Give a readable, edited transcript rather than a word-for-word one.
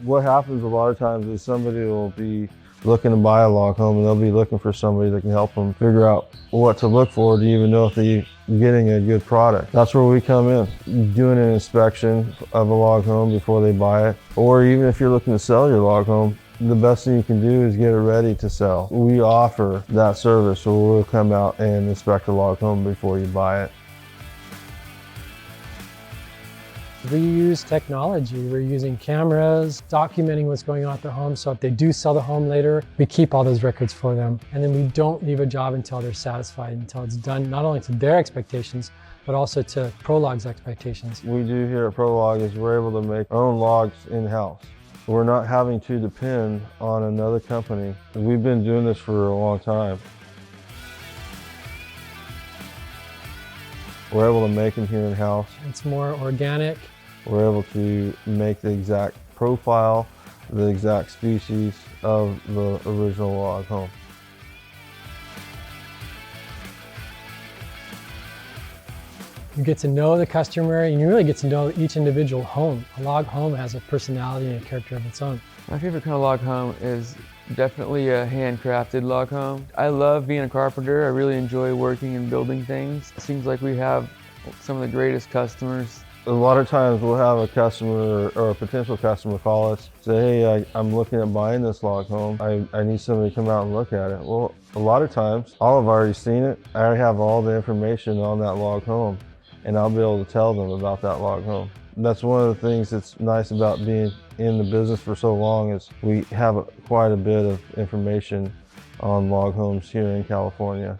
What happens a lot of times is somebody will be looking to buy a log home and they'll be looking for somebody that can help them figure out what to look for to even know if they're getting a good product. That's where we come in, doing an inspection of a log home before they buy it. Or even if you're looking to sell your log home, the best thing you can do is get it ready to sell. We offer that service, so we'll come out and inspect a log home before you buy it. We use technology. We're using cameras, documenting what's going on at the home, so if they do sell the home later, we keep all those records for them. And then we don't leave a job until they're satisfied, until it's done not only to their expectations, but also to Prolog's expectations. What we do here at Prolog is we're able to make our own logs in-house. We're not having to depend on another company. We've been doing this for a long time. We're able to make them here in-house. It's more organic. We're able to make the exact profile, the exact species of the original log home. You get to know the customer, and you really get to know each individual home. A log home has a personality and a character of its own. My favorite kind of log home is definitely a handcrafted log home. I love being a carpenter. I really enjoy working and building things. It seems like we have some of the greatest customers. A lot of times we'll have a customer or a potential customer call us, say, hey, I'm looking at buying this log home. I need somebody to come out and look at it. Well, a lot of times I'll have already seen it. I already have all the information on that log home, and I'll be able to tell them about that log home. That's one of the things that's nice about being in the business for so long is we have quite a bit of information on log homes here in California.